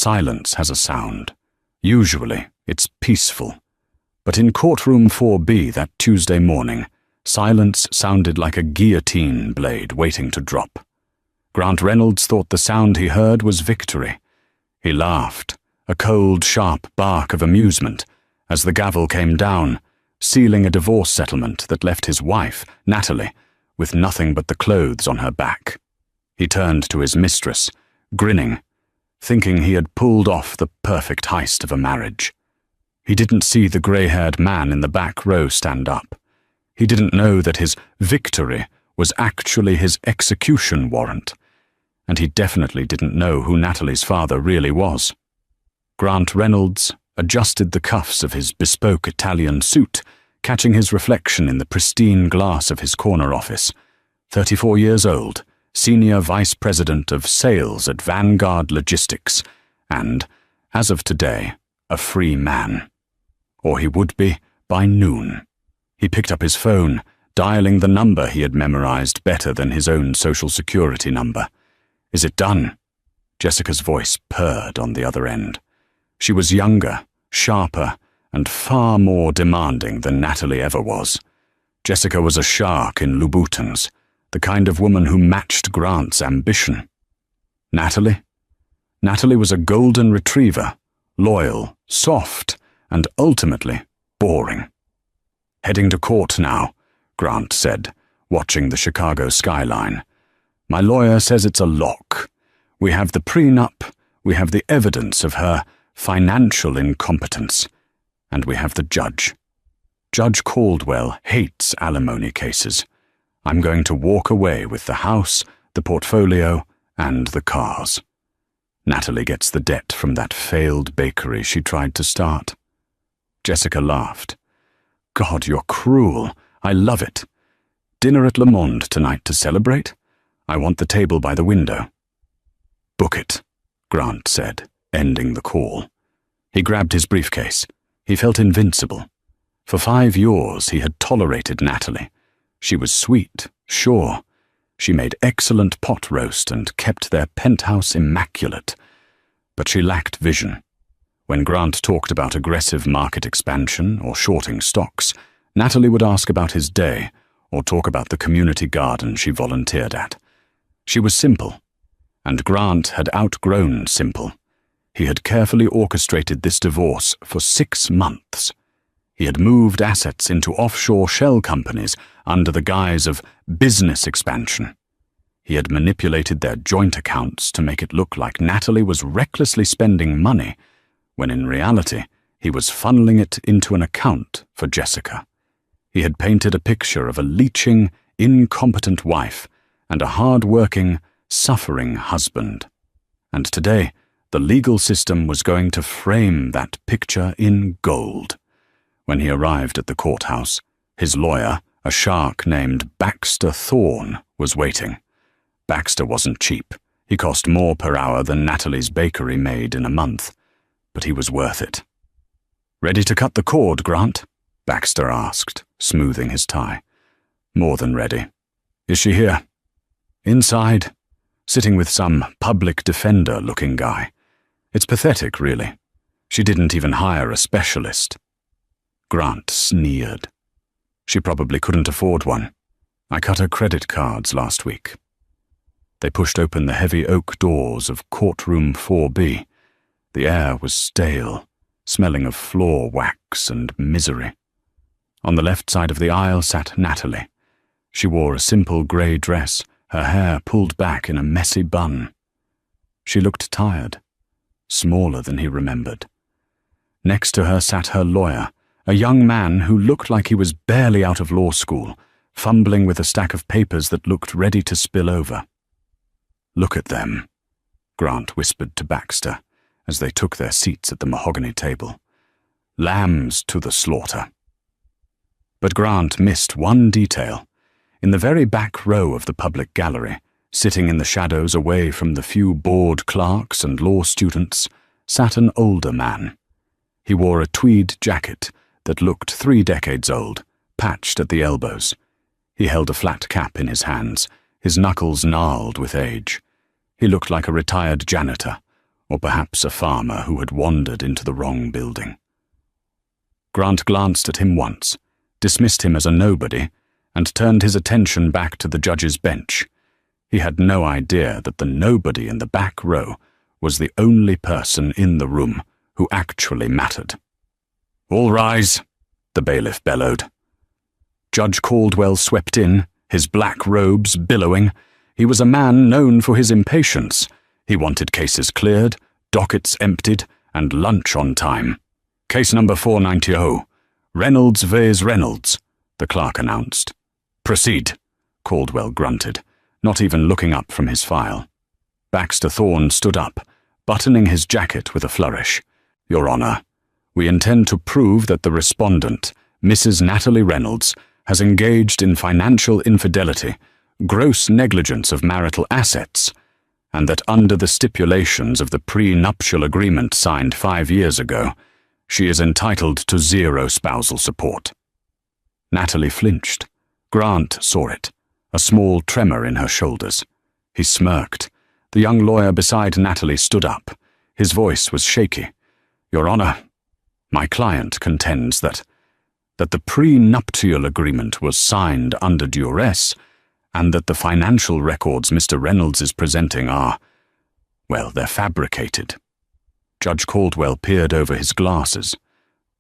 silence has a sound. Usually, it's peaceful. But in courtroom 4B that Tuesday morning, silence sounded like a guillotine blade waiting to drop. Grant Reynolds thought the sound he heard was victory. He laughed, a cold, sharp bark of amusement, as the gavel came down, sealing a divorce settlement that left his wife, Natalie, with nothing but the clothes on her back. He turned to his mistress, grinning, thinking he had pulled off the perfect heist of a marriage. He didn't see the grey-haired man in the back row stand up. He didn't know that his victory was actually his execution warrant, and he definitely didn't know who Natalie's father really was. Grant Reynolds adjusted the cuffs of his bespoke Italian suit, catching his reflection in the pristine glass of his corner office. 34 years old, Senior Vice President of Sales at Vanguard Logistics, and, as of today, a free man. Or he would be by noon. He picked up his phone, dialing the number he had memorized better than his own social security number. "Is it done?" Jessica's voice purred on the other end. She was younger, sharper, and far more demanding than Natalie ever was. Jessica was a shark in Louboutins, the kind of woman who matched Grant's ambition. Natalie? Natalie was a golden retriever, loyal, soft, and ultimately boring. "Heading to court now," Grant said, watching the Chicago skyline. "My lawyer says it's a lock. We have the prenup, we have the evidence of her financial incompetence, and we have the judge. Judge Caldwell hates alimony cases. I'm going to walk away with the house, the portfolio, and the cars. Natalie gets the debt from that failed bakery she tried to start." Jessica laughed. "God, you're cruel. I love it. Dinner at Le Monde tonight to celebrate? I want the table by the window." "Book it," Grant said, ending the call. He grabbed his briefcase. He felt invincible. For 5 years he had tolerated Natalie. She was sweet, sure. She made excellent pot roast and kept their penthouse immaculate. But she lacked vision. When Grant talked about aggressive market expansion or shorting stocks, Natalie would ask about his day or talk about the community garden she volunteered at. She was simple, and Grant had outgrown simple. He had carefully orchestrated this divorce for 6 months. He had moved assets into offshore shell companies under the guise of business expansion. He had manipulated their joint accounts to make it look like Natalie was recklessly spending money, when in reality he was funneling it into an account for Jessica. He had painted a picture of a leeching, incompetent wife and a hard-working, suffering husband. And today, the legal system was going to frame that picture in gold. When he arrived at the courthouse, his lawyer, a shark named Baxter Thorne, was waiting. Baxter wasn't cheap. He cost more per hour than Natalie's bakery made in a month, but he was worth it. "Ready to cut the cord, Grant?" Baxter asked, smoothing his tie. "More than ready. Is she here?" "Inside, sitting with some public defender-looking guy. It's pathetic, really. She didn't even hire a specialist." Grant sneered. "She probably couldn't afford one. I cut her credit cards last week." They pushed open the heavy oak doors of courtroom 4B. The air was stale, smelling of floor wax and misery. On the left side of the aisle sat Natalie. She wore a simple grey dress, her hair pulled back in a messy bun. She looked tired, smaller than he remembered. Next to her sat her lawyer, a young man who looked like he was barely out of law school, fumbling with a stack of papers that looked ready to spill over. "Look at them," Grant whispered to Baxter as they took their seats at the mahogany table. "Lambs to the slaughter." But Grant missed one detail. In the very back row of the public gallery, sitting in the shadows away from the few bored clerks and law students, sat an older man. He wore a tweed jacket that looked 3 decades old, patched at the elbows. He held a flat cap in his hands, his knuckles gnarled with age. He looked like a retired janitor, or perhaps a farmer who had wandered into the wrong building. Grant glanced at him once, dismissed him as a nobody, and turned his attention back to the judge's bench. He had no idea that the nobody in the back row was the only person in the room who actually mattered. "All rise," the bailiff bellowed. Judge Caldwell swept in, his black robes billowing. He was a man known for his impatience. He wanted cases cleared, dockets emptied, and lunch on time. "Case number 490, Reynolds vs. Reynolds," the clerk announced. "Proceed," Caldwell grunted, not even looking up from his file. Baxter Thorne stood up, buttoning his jacket with a flourish. "Your Honor, we intend to prove that the respondent, Mrs. Natalie Reynolds, has engaged in financial infidelity, gross negligence of marital assets, and that under the stipulations of the prenuptial agreement signed 5 years ago, she is entitled to 0 spousal support." Natalie flinched. Grant saw it, a small tremor in her shoulders. He smirked. The young lawyer beside Natalie stood up. His voice was shaky. "Your Honor, my client contends that the prenuptial agreement was signed under duress, and that the financial records Mr. Reynolds is presenting are, well, they're fabricated." Judge Caldwell peered over his glasses.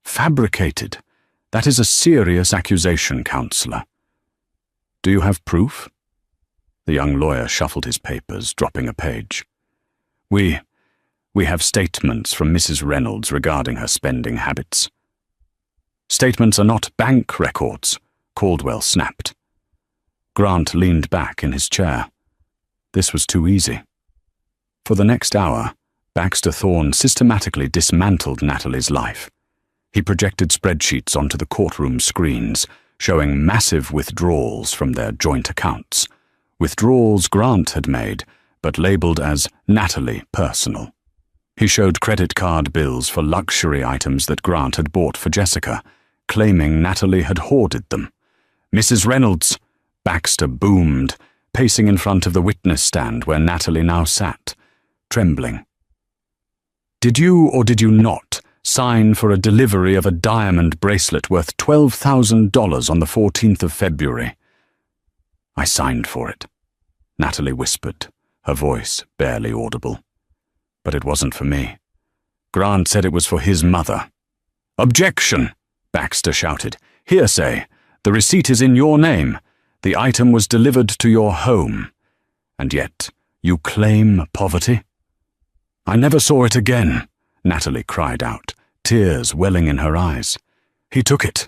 "Fabricated? That is a serious accusation, Counselor. Do you have proof?" The young lawyer shuffled his papers, dropping a page. We have statements from Mrs. Reynolds regarding her spending habits." "Statements are not bank records," Caldwell snapped. Grant leaned back in his chair. This was too easy. For the next hour, Baxter Thorne systematically dismantled Natalie's life. He projected spreadsheets onto the courtroom screens, showing massive withdrawals from their joint accounts. Withdrawals Grant had made, but labeled as Natalie personal. He showed credit card bills for luxury items that Grant had bought for Jessica, claiming Natalie had hoarded them. "Mrs. Reynolds," Baxter boomed, pacing in front of the witness stand where Natalie now sat, trembling. "Did you or did you not sign for a delivery of a diamond bracelet worth $12,000 on the 14th of February? "I signed for it," Natalie whispered, her voice barely audible. "But it wasn't for me. Grant said it was for his mother." "Objection!" Baxter shouted. "Hearsay. The receipt is in your name. The item was delivered to your home. And yet, you claim poverty?" "I never saw it again," Natalie cried out, tears welling in her eyes. "He took it."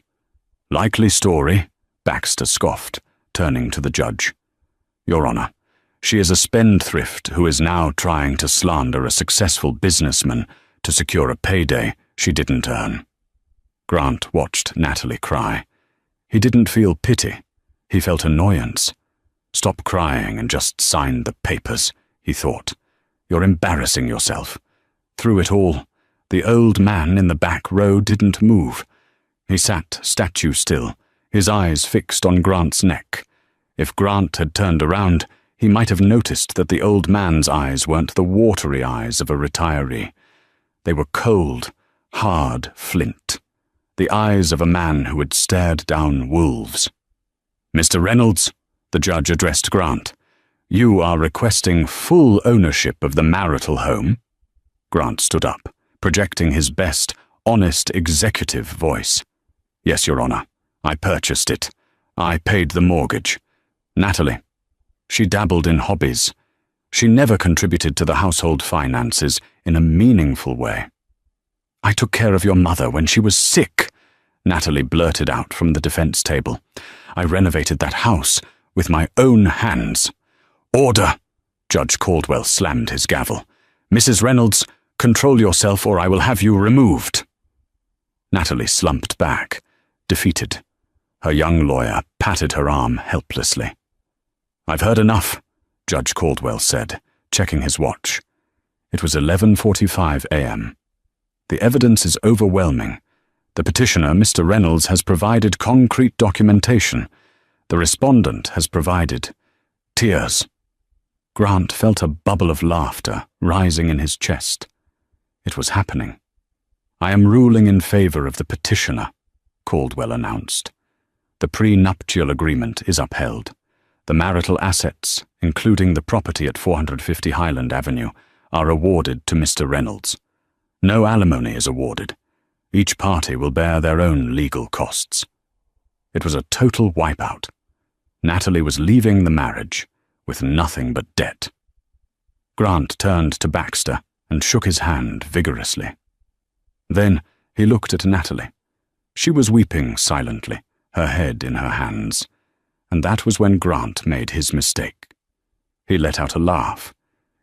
"Likely story," Baxter scoffed, turning to the judge. "Your Honor, she is a spendthrift who is now trying to slander a successful businessman to secure a payday she didn't earn." Grant watched Natalie cry. He didn't feel pity. He felt annoyance. "Stop crying and just sign the papers," he thought. "You're embarrassing yourself." Through it all, the old man in the back row didn't move. He sat statue still, his eyes fixed on Grant's neck. If Grant had turned around, he might have noticed that the old man's eyes weren't the watery eyes of a retiree. They were cold, hard flint. The eyes of a man who had stared down wolves. "Mr. Reynolds," the judge addressed Grant, "you are requesting full ownership of the marital home?" Grant stood up, projecting his best, honest executive voice. "Yes, Your Honor. I purchased it. I paid the mortgage. Natalie. She dabbled in hobbies. She never contributed to the household finances in a meaningful way." "I took care of your mother when she was sick," Natalie blurted out from the defense table. "I renovated that house with my own hands." "Order!" Judge Caldwell slammed his gavel. "Mrs. Reynolds, control yourself or I will have you removed." Natalie slumped back, defeated. Her young lawyer patted her arm helplessly. "I've heard enough," Judge Caldwell said, checking his watch. It was 11:45 a.m. "The evidence is overwhelming. The petitioner, Mr. Reynolds, has provided concrete documentation. The respondent has provided tears." Grant felt a bubble of laughter rising in his chest. It was happening. "I am ruling in favor of the petitioner," Caldwell announced. "The prenuptial agreement is upheld. The marital assets, including the property at 450 Highland Avenue, are awarded to Mr. Reynolds. No alimony is awarded. Each party will bear their own legal costs." It was a total wipeout. Natalie was leaving the marriage with nothing but debt. Grant turned to Baxter and shook his hand vigorously. Then he looked at Natalie. She was weeping silently, her head in her hands, and that was when Grant made his mistake. He let out a laugh.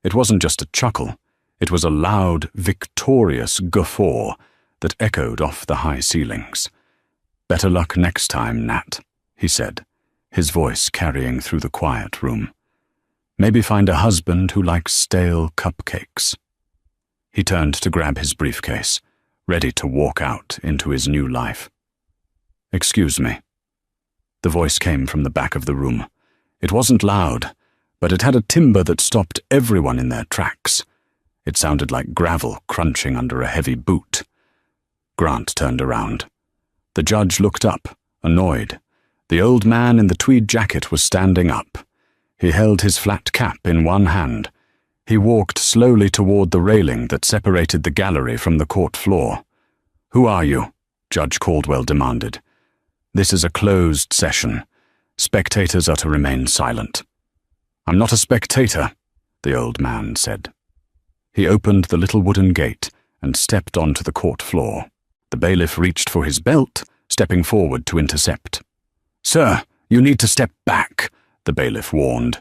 It wasn't just a chuckle, it was a loud, victorious guffaw that echoed off the high ceilings. "Better luck next time, Nat," he said, his voice carrying through the quiet room. "Maybe find a husband who likes stale cupcakes." He turned to grab his briefcase, ready to walk out into his new life. "Excuse me." The voice came from the back of the room. It wasn't loud, but it had a timbre that stopped everyone in their tracks. It sounded like gravel crunching under a heavy boot. Grant turned around. The judge looked up, annoyed. The old man in the tweed jacket was standing up. He held his flat cap in one hand. He walked slowly toward the railing that separated the gallery from the court floor. "Who are you?" Judge Caldwell demanded. "This is a closed session. Spectators are to remain silent." "I'm not a spectator," the old man said. He opened the little wooden gate and stepped onto the court floor. The bailiff reached for his belt, stepping forward to intercept. "Sir, you need to step back," the bailiff warned.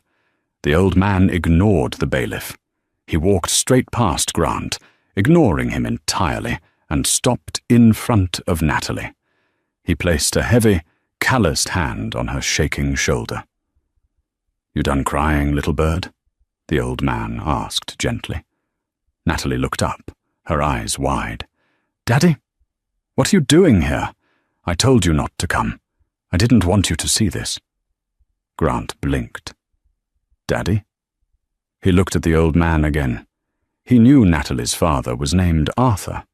The old man ignored the bailiff. He walked straight past Grant, ignoring him entirely, and stopped in front of Natalie. He placed a heavy, calloused hand on her shaking shoulder. "You done crying, little bird?" the old man asked gently. Natalie looked up, her eyes wide. "Daddy? What are you doing here? I told you not to come. I didn't want you to see this." Grant blinked. "Daddy?" He looked at the old man again. He knew Natalie's father was named Arthur.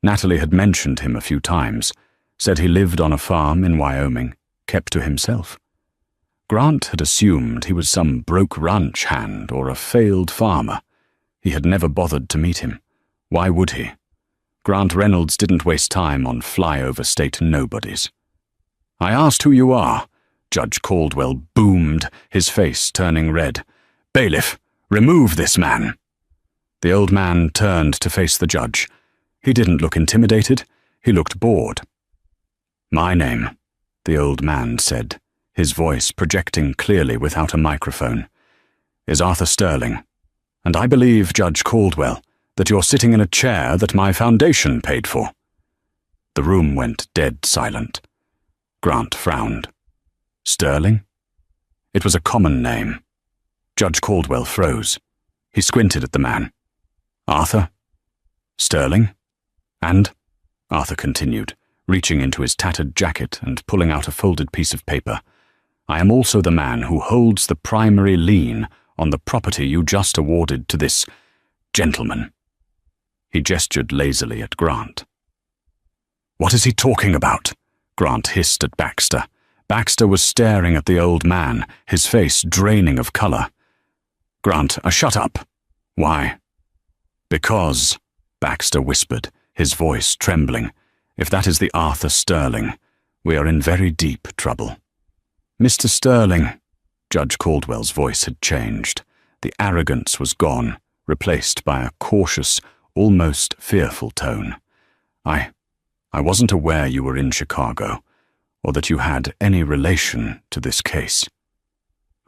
Natalie had mentioned him a few times, said he lived on a farm in Wyoming, kept to himself. Grant had assumed he was some broke ranch hand or a failed farmer. He had never bothered to meet him. Why would he? Grant Reynolds didn't waste time on flyover state nobodies. "I asked who you are," Judge Caldwell boomed, his face turning red. "Bailiff, remove this man." The old man turned to face the judge. He didn't look intimidated. He looked bored. "My name," the old man said, his voice projecting clearly without a microphone, "is Arthur Sterling. And I believe, Judge Caldwell, that you're sitting in a chair that my foundation paid for." The room went dead silent. Grant frowned. "Sterling?" It was a common name. Judge Caldwell froze. He squinted at the man. "Arthur? Sterling? And?" Arthur continued, reaching into his tattered jacket and pulling out a folded piece of paper. "I am also the man who holds the primary lien on the property you just awarded to this gentleman." He gestured lazily at Grant. "What is he talking about?" Grant hissed at Baxter. Baxter was staring at the old man, his face draining of color. "Grant, shut up." "Why?" "Because," Baxter whispered, his voice trembling, "if that is the Arthur Sterling, we are in very deep trouble." "Mr. Sterling," Judge Caldwell's voice had changed. The arrogance was gone, replaced by a cautious, almost fearful tone. I wasn't aware you were in Chicago, or that you had any relation to this case."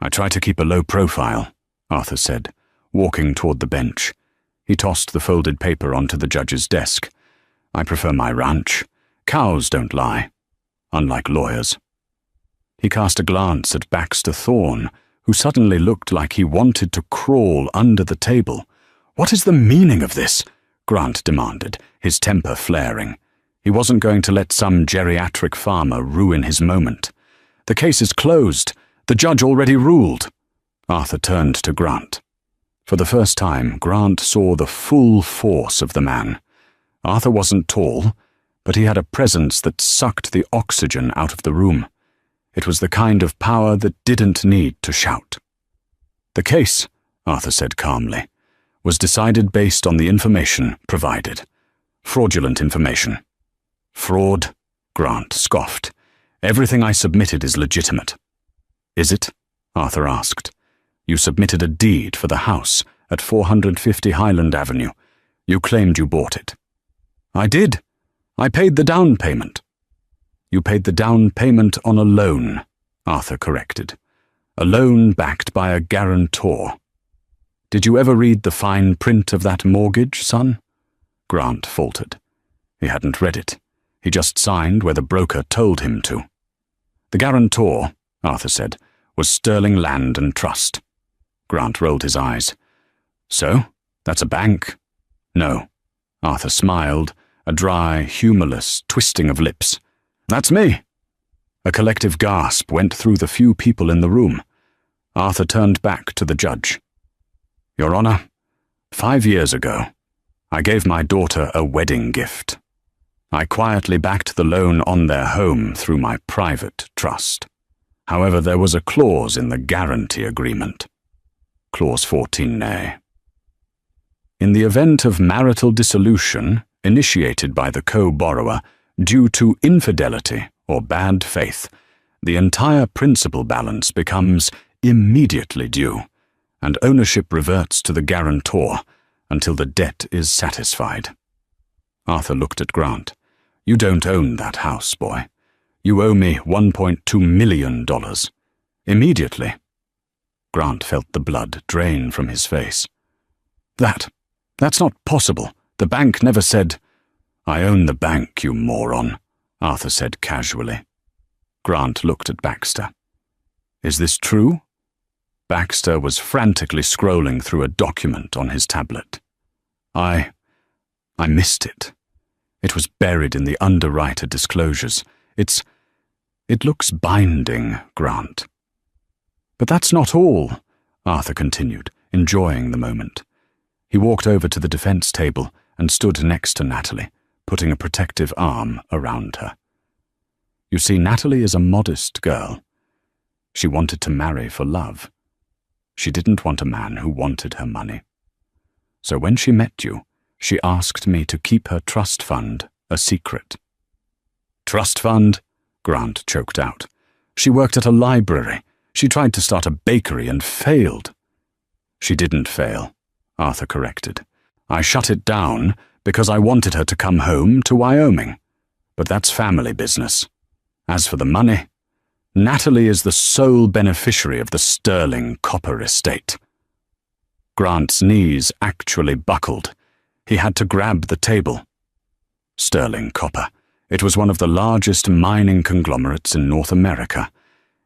"I try to keep a low profile," Arthur said, walking toward the bench. He tossed the folded paper onto the judge's desk. "I prefer my ranch. Cows don't lie, unlike lawyers." He cast a glance at Baxter Thorne, who suddenly looked like he wanted to crawl under the table. "What is the meaning of this?" Grant demanded, his temper flaring. He wasn't going to let some geriatric farmer ruin his moment. "The case is closed. The judge already ruled." Arthur turned to Grant. For the first time, Grant saw the full force of the man. Arthur wasn't tall, but he had a presence that sucked the oxygen out of the room. It was the kind of power that didn't need to shout. The case, Arthur said calmly, was decided based on the information provided. Fraudulent information. Fraud? Grant scoffed. Everything I submitted is legitimate. Is it? Arthur asked. You submitted a deed for the house at 450 Highland Avenue. You claimed you bought it. I did. I paid the down payment. You paid the down payment on a loan, Arthur corrected. A loan backed by a guarantor. Did you ever read the fine print of that mortgage, son? Grant faltered. He hadn't read it. He just signed where the broker told him to. The guarantor, Arthur said, was Sterling Land and Trust. Grant rolled his eyes. So, that's a bank? No. Arthur smiled, a dry, humorless twisting of lips. That's me. A collective gasp went through the few people in the room. Arthur turned back to the judge. Your Honor, 5 years ago, I gave my daughter a wedding gift. I quietly backed the loan on their home through my private trust. However, there was a clause in the guarantee agreement. Clause 14A. In the event of marital dissolution initiated by the co-borrower due to infidelity or bad faith, the entire principal balance becomes immediately due, and ownership reverts to the guarantor until the debt is satisfied. Arthur looked at Grant. You don't own that house, boy. You owe me $1.2 million. Immediately. Grant felt the blood drain from his face. That's not possible. The bank never said. I own the bank, you moron, Arthur said casually. Grant looked at Baxter. Is this true? Baxter was frantically scrolling through a document on his tablet. I missed it. It was buried in the underwriter disclosures. It looks binding, Grant. But that's not all, Arthur continued, enjoying the moment. He walked over to the defense table and stood next to Natalie, putting a protective arm around her. You see, Natalie is a modest girl. She wanted to marry for love. She didn't want a man who wanted her money. So when she met you, she asked me to keep her trust fund a secret. Trust fund? Grant choked out. She worked at a library. She tried to start a bakery and failed. She didn't fail, Arthur corrected. I shut it down because I wanted her to come home to Wyoming. But that's family business. As for the money, Natalie is the sole beneficiary of the Sterling copper estate. Grant's knees actually buckled. He had to grab the table. Sterling Copper. It was one of the largest mining conglomerates in North America.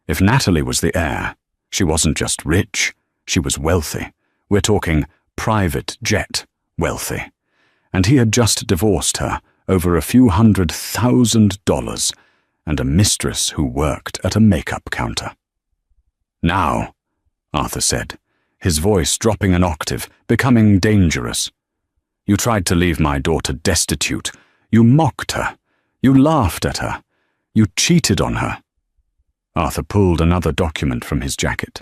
If Natalie was the heir, she wasn't just rich, she was wealthy. We're talking private jet wealthy. And he had just divorced her over a few $100,000 and a mistress who worked at a makeup counter. Now, Arthur said, his voice dropping an octave, becoming dangerous. You tried to leave my daughter destitute. You mocked her. You laughed at her. You cheated on her. Arthur pulled another document from his jacket.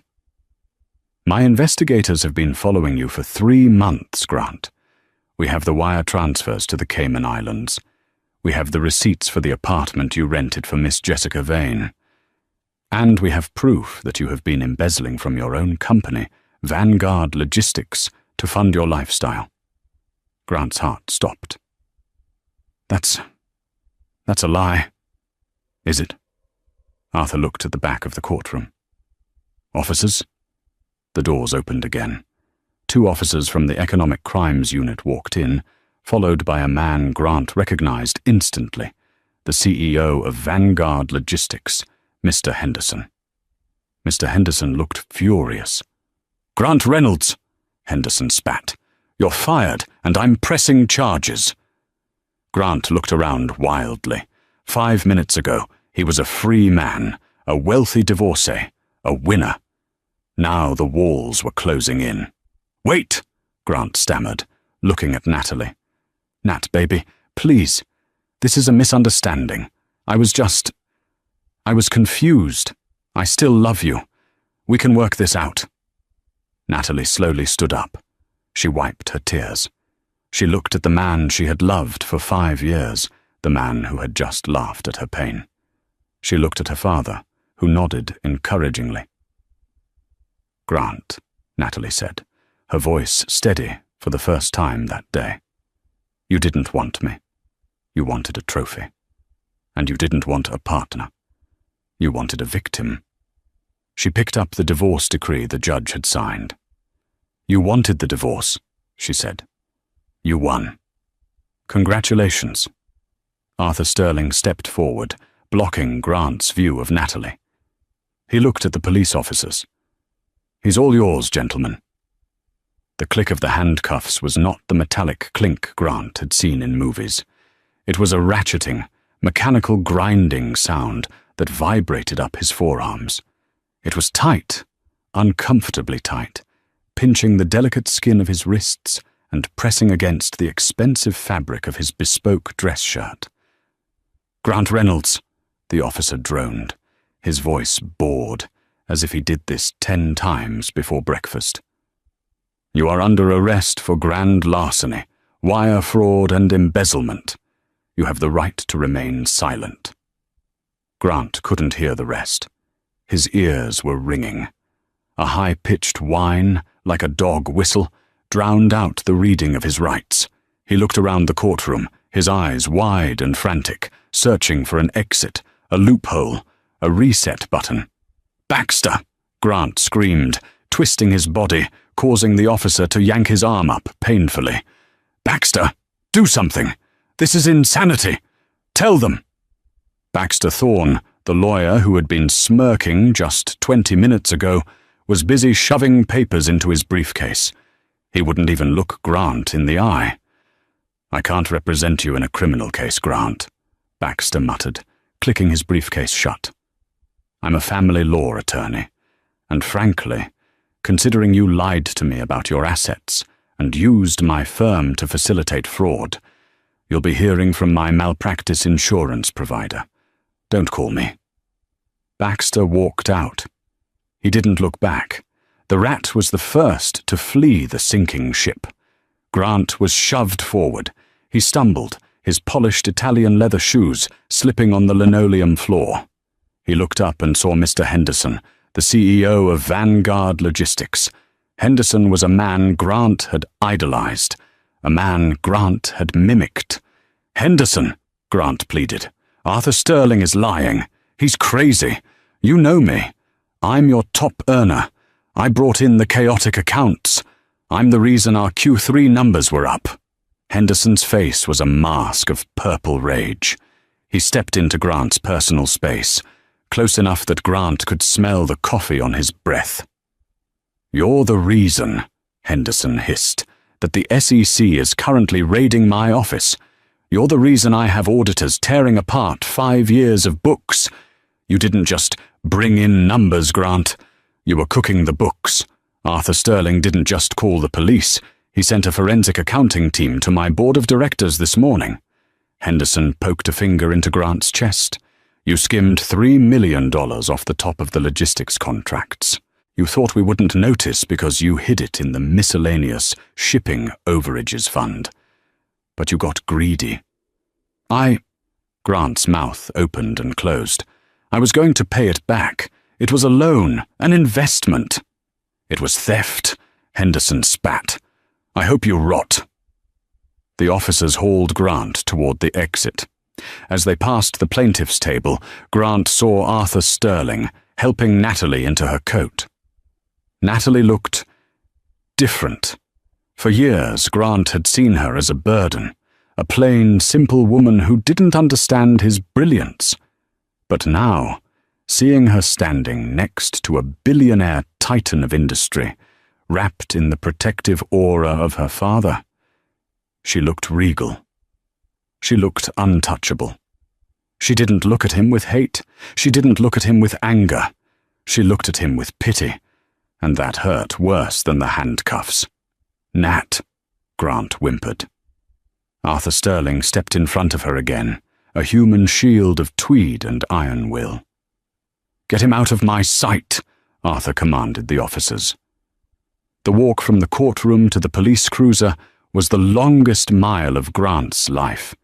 My investigators have been following you for 3 months, Grant. We have the wire transfers to the Cayman Islands. We have the receipts for the apartment you rented for Miss Jessica Vane. And we have proof that you have been embezzling from your own company, Vanguard Logistics, to fund your lifestyle. Grant's heart stopped. That's a lie. Is it? Arthur looked at the back of the courtroom. Officers? The doors opened again. 2 officers from the Economic Crimes Unit walked in, followed by a man Grant recognized instantly, the CEO of Vanguard Logistics, Mr. Henderson. Mr. Henderson looked furious. Grant Reynolds, Henderson spat. You're fired, and I'm pressing charges. Grant looked around wildly. 5 minutes ago, he was a free man, a wealthy divorcee, a winner. Now the walls were closing in. Wait, Grant stammered, looking at Natalie. Nat, baby, please. This is a misunderstanding. I was confused. I still love you. We can work this out. Natalie slowly stood up. She wiped her tears. She looked at the man she had loved for 5 years, the man who had just laughed at her pain. She looked at her father, who nodded encouragingly. Grant, Natalie said, her voice steady for the first time that day. You didn't want me. You wanted a trophy. And you didn't want a partner. You wanted a victim. She picked up the divorce decree the judge had signed. You wanted the divorce, she said. You won. Congratulations. Arthur Sterling stepped forward, blocking Grant's view of Natalie. He looked at the police officers. He's all yours, gentlemen. The click of the handcuffs was not the metallic clink Grant had seen in movies. It was a ratcheting, mechanical grinding sound that vibrated up his forearms. It was tight, uncomfortably tight, pinching the delicate skin of his wrists and pressing against the expensive fabric of his bespoke dress shirt. Grant Reynolds, the officer droned, his voice bored, as if he did this 10 times before breakfast. You are under arrest for grand larceny, wire fraud and embezzlement. You have the right to remain silent. Grant couldn't hear the rest. His ears were ringing. A high-pitched whine, like a dog whistle, drowned out the reading of his rights. He looked around the courtroom, his eyes wide and frantic, searching for an exit, a loophole, a reset button. Baxter! Grant screamed, twisting his body, causing the officer to yank his arm up painfully. Baxter, do something! This is insanity! Tell them! Baxter Thorne, the lawyer who had been smirking just 20 minutes ago, was busy shoving papers into his briefcase. He wouldn't even look Grant in the eye. I can't represent you in a criminal case, Grant, Baxter muttered, clicking his briefcase shut. I'm a family law attorney, and frankly, considering you lied to me about your assets and used my firm to facilitate fraud, you'll be hearing from my malpractice insurance provider. Don't call me. Baxter walked out. He didn't look back. The rat was the first to flee the sinking ship. Grant was shoved forward. He stumbled, his polished Italian leather shoes slipping on the linoleum floor. He looked up and saw Mr. Henderson, the CEO of Vanguard Logistics. Henderson was a man Grant had idolized, a man Grant had mimicked. Henderson, Grant pleaded. Arthur Sterling is lying. He's crazy. You know me. I'm your top earner. I brought in the chaotic accounts. I'm the reason our Q3 numbers were up. Henderson's face was a mask of purple rage. He stepped into Grant's personal space, close enough that Grant could smell the coffee on his breath. You're the reason, Henderson hissed, that the SEC is currently raiding my office. You're the reason I have auditors tearing apart 5 years of books. You didn't just bring in numbers, Grant. You were cooking the books. Arthur Sterling didn't just call the police. He sent a forensic accounting team to my board of directors this morning. Henderson poked a finger into Grant's chest. You skimmed $3 million off the top of the logistics contracts. You thought we wouldn't notice because you hid it in the miscellaneous shipping overages fund. But you got greedy. Grant's mouth opened and closed. I was going to pay it back. It was a loan, an investment. It was theft, Henderson spat. I hope you rot. The officers hauled Grant toward the exit. As they passed the plaintiff's table, Grant saw Arthur Sterling helping Natalie into her coat. Natalie looked different. For years, Grant had seen her as a burden, a plain, simple woman who didn't understand his brilliance. But now, seeing her standing next to a billionaire titan of industry, wrapped in the protective aura of her father, she looked regal. She looked untouchable. She didn't look at him with hate. She didn't look at him with anger. She looked at him with pity, and that hurt worse than the handcuffs. Nat, Grant whimpered. Arthur Sterling stepped in front of her again, a human shield of tweed and iron will. "Get him out of my sight," Arthur commanded the officers. The walk from the courtroom to the police cruiser was the longest mile of Grant's life.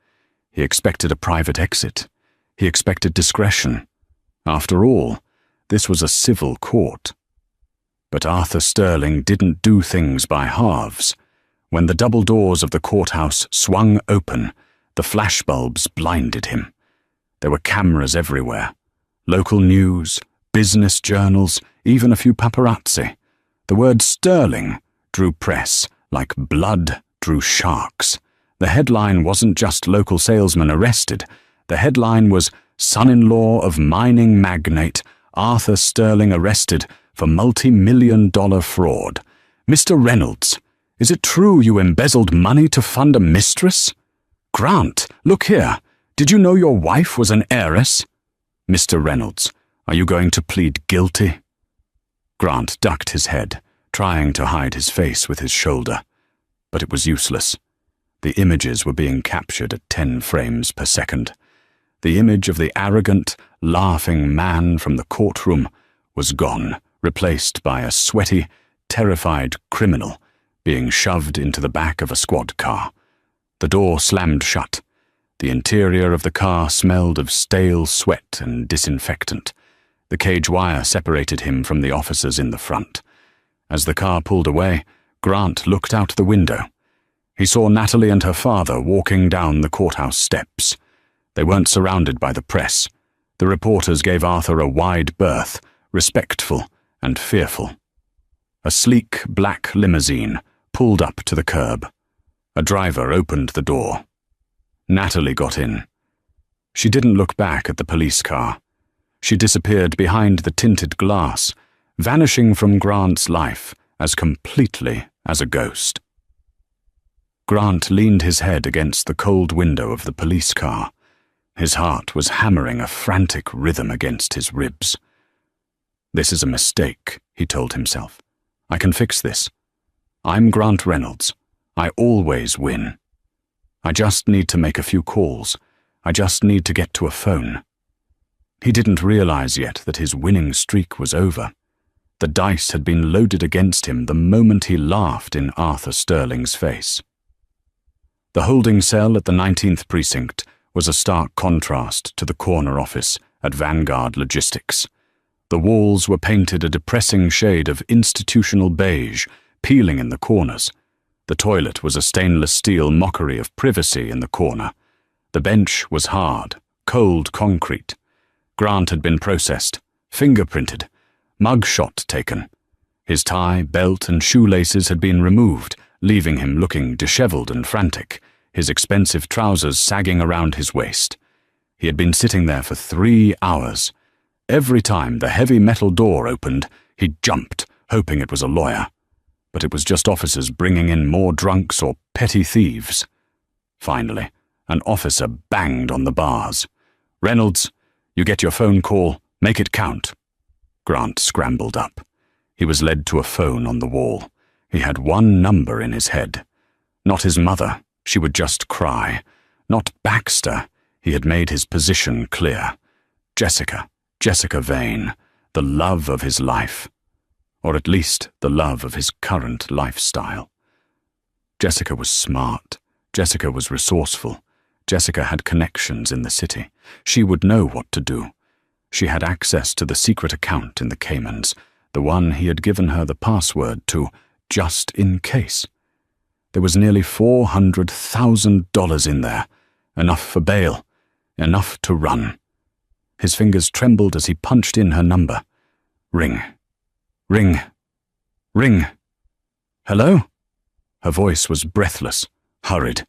He expected a private exit. He expected discretion. After all, this was a civil court. But Arthur Sterling didn't do things by halves. When the double doors of the courthouse swung open, the flashbulbs blinded him. There were cameras everywhere. Local news, business journals, even a few paparazzi. The word Sterling drew press like blood drew sharks. The headline wasn't just local salesman arrested. The headline was son-in-law of mining magnate Arthur Sterling arrested for multi-million-dollar fraud. "Mr. Reynolds, is it true you embezzled money to fund a mistress? Grant, look here. Did you know your wife was an heiress? Mr. Reynolds, are you going to plead guilty?" Grant ducked his head, trying to hide his face with his shoulder. But it was useless. The images were being captured at 10 frames per second. The image of the arrogant, laughing man from the courtroom was gone, replaced by a sweaty, terrified criminal being shoved into the back of a squad car. The door slammed shut. The interior of the car smelled of stale sweat and disinfectant. The cage wire separated him from the officers in the front. As the car pulled away, Grant looked out the window. He saw Natalie and her father walking down the courthouse steps. They weren't surrounded by the press. The reporters gave Arthur a wide berth, respectful and fearful. A sleek black limousine pulled up to the curb. A driver opened the door. Natalie got in. She didn't look back at the police car. She disappeared behind the tinted glass, vanishing from Grant's life as completely as a ghost. Grant leaned his head against the cold window of the police car. His heart was hammering a frantic rhythm against his ribs. "This is a mistake," he told himself. "I can fix this. I'm Grant Reynolds. I always win. I just need to make a few calls. I just need to get to a phone." He didn't realize yet that his winning streak was over. The dice had been loaded against him the moment he laughed in Arthur Sterling's face. The holding cell at the 19th Precinct was a stark contrast to the corner office at Vanguard Logistics. The walls were painted a depressing shade of institutional beige, peeling in the corners. The toilet was a stainless steel mockery of privacy in the corner. The bench was hard, cold concrete. Grant had been processed, fingerprinted, mugshot taken. His tie, belt, and shoelaces had been removed, leaving him looking disheveled and frantic, his expensive trousers sagging around his waist. He had been sitting there for 3 hours. Every time the heavy metal door opened, he jumped, hoping it was a lawyer. But it was just officers bringing in more drunks or petty thieves. Finally, an officer banged on the bars. "Reynolds, you get your phone call. Make it count." Grant scrambled up. He was led to a phone on the wall. He had one number in his head. Not his mother. She would just cry. Not Baxter. He had made his position clear. Jessica Vane, the love of his life. Or at least the love of his current lifestyle. Jessica was smart. Jessica was resourceful. Jessica had connections in the city. She would know what to do. She had access to the secret account in the Caymans, the one he had given her the password to, just in case. There was nearly $400,000 in there, enough for bail, enough to run. His fingers trembled as he punched in her number. Ring. Ring. Ring. "Hello?" Her voice was breathless, hurried.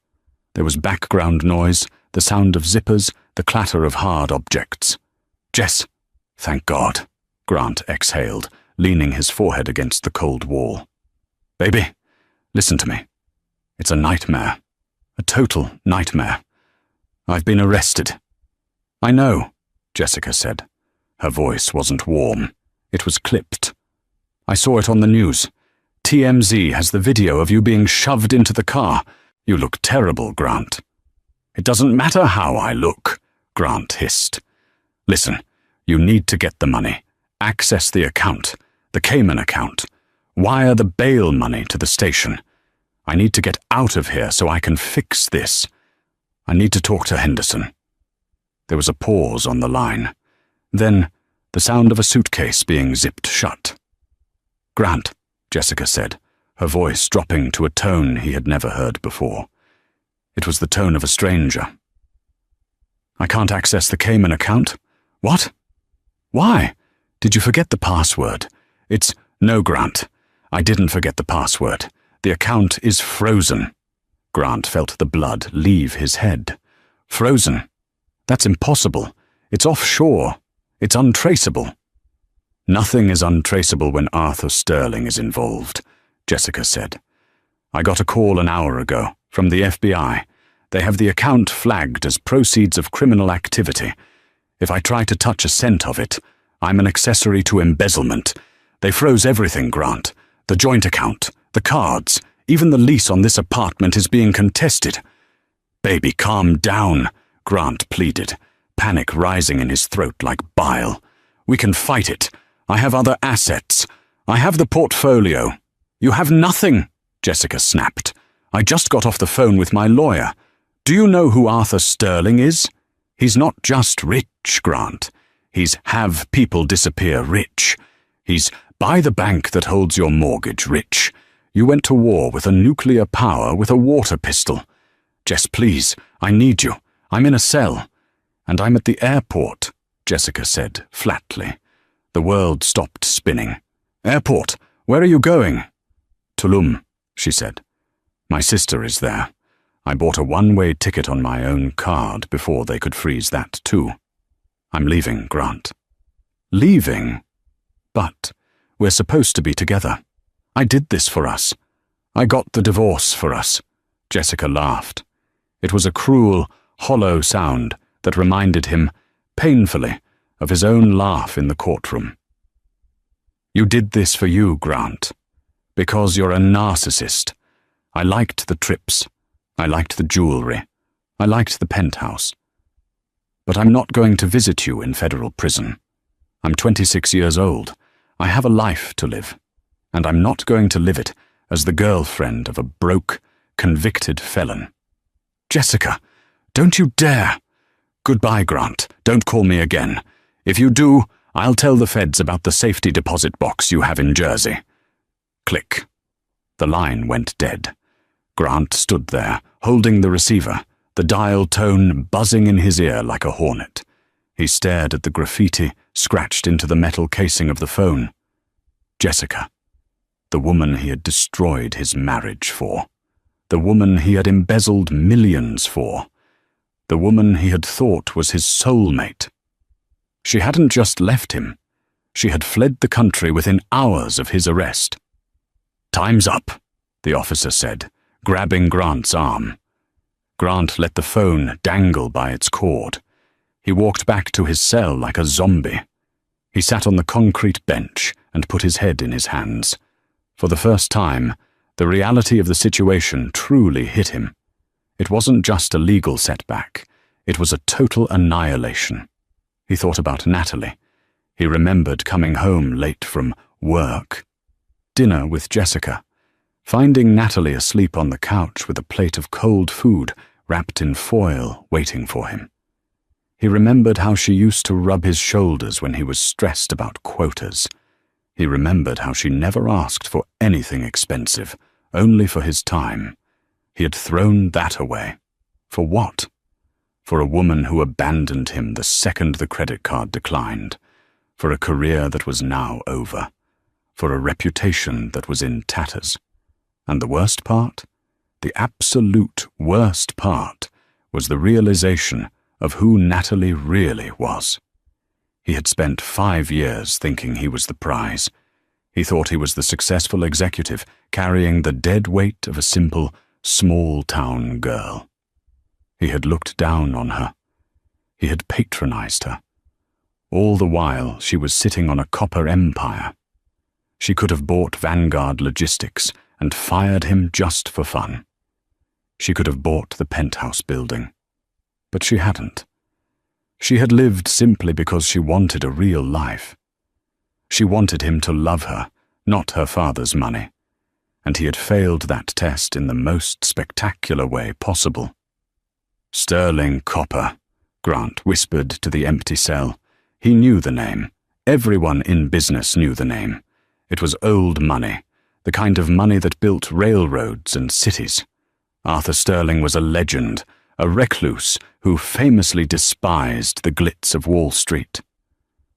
There was background noise, the sound of zippers, the clatter of hard objects. "Jess." "Thank God," Grant exhaled, leaning his forehead against the cold wall. "Baby, listen to me. It's a nightmare. A total nightmare. I've been arrested." "I know," Jessica said. Her voice wasn't warm. It was clipped. "I saw it on the news. TMZ has the video of you being shoved into the car. You look terrible, Grant." "It doesn't matter how I look," Grant hissed. "Listen, you need to get the money. Access the account, the Cayman account. Wire the bail money to the station. I need to get out of here so I can fix this. I need to talk to Henderson." There was a pause on the line. Then, the sound of a suitcase being zipped shut. "Grant," Jessica said, her voice dropping to a tone he had never heard before. It was the tone of a stranger. "I can't access the Cayman account." "What? Why? Did you forget the password?" "No, Grant. I didn't forget the password. The account is frozen." Grant felt the blood leave his head. "Frozen? That's impossible. It's offshore. It's untraceable." "Nothing is untraceable when Arthur Sterling is involved," Jessica said. "I got a call an hour ago from the FBI. They have the account flagged as proceeds of criminal activity. If I try to touch a cent of it, I'm an accessory to embezzlement. They froze everything, Grant. The joint account, the cards, even the lease on this apartment is being contested." "Baby, calm down," Grant pleaded, panic rising in his throat like bile. "We can fight it. I have other assets. I have the portfolio." "You have nothing," Jessica snapped. "I just got off the phone with my lawyer. Do you know who Arthur Sterling is? He's not just rich, Grant. He's have people disappear rich. He's buy the bank that holds your mortgage rich. You went to war with a nuclear power with a water pistol. Jess, please, I need you. I'm in a cell." "And I'm at the airport," Jessica said flatly. The world stopped spinning. "Airport? Where are you going?" "Tulum," she said. "My sister is there. I bought a one-way ticket on my own card before they could freeze that too. I'm leaving, Grant." "Leaving? But we're supposed to be together. I did this for us. I got the divorce for us." Jessica laughed. It was a cruel, hollow sound that reminded him, painfully, of his own laugh in the courtroom. "You did this for you, Grant. Because you're a narcissist. I liked the trips. I liked the jewelry. I liked the penthouse. But I'm not going to visit you in federal prison. I'm 26 years old. I have a life to live. And I'm not going to live it as the girlfriend of a broke, convicted felon." "Jessica, don't you dare!" "Goodbye, Grant. Don't call me again. If you do, I'll tell the feds about the safety deposit box you have in Jersey." Click. The line went dead. Grant stood there, holding the receiver, the dial tone buzzing in his ear like a hornet. He stared at the graffiti scratched into the metal casing of the phone. Jessica. The woman he had destroyed his marriage for. The woman he had embezzled millions for. The woman he had thought was his soulmate. She hadn't just left him. She had fled the country within hours of his arrest. "Time's up," the officer said, grabbing Grant's arm. Grant let the phone dangle by its cord. He walked back to his cell like a zombie. He sat on the concrete bench and put his head in his hands. For the first time, the reality of the situation truly hit him. It wasn't just a legal setback. It was a total annihilation. He thought about Natalie. He remembered coming home late from work. Dinner with Jessica. Finding Natalie asleep on the couch with a plate of cold food wrapped in foil waiting for him. He remembered how she used to rub his shoulders when he was stressed about quotas. He remembered how she never asked for anything expensive, only for his time. He had thrown that away. For what? For a woman who abandoned him the second the credit card declined. For a career that was now over. For a reputation that was in tatters. And the worst part? The absolute worst part was the realization of who Natalie really was. He had spent 5 years thinking he was the prize. He thought he was the successful executive carrying the dead weight of a simple, small-town girl. He had looked down on her. He had patronized her. All the while she was sitting on a copper empire. She could have bought Vanguard Logistics and fired him just for fun. She could have bought the penthouse building. But she hadn't. She had lived simply because she wanted a real life. She wanted him to love her, not her father's money, and he had failed that test in the most spectacular way possible. Sterling Copper, Grant whispered to the empty cell. He knew the name. Everyone in business knew the name. It was old money, the kind of money that built railroads and cities. Arthur Sterling was a legend, a recluse who famously despised the glitz of Wall Street.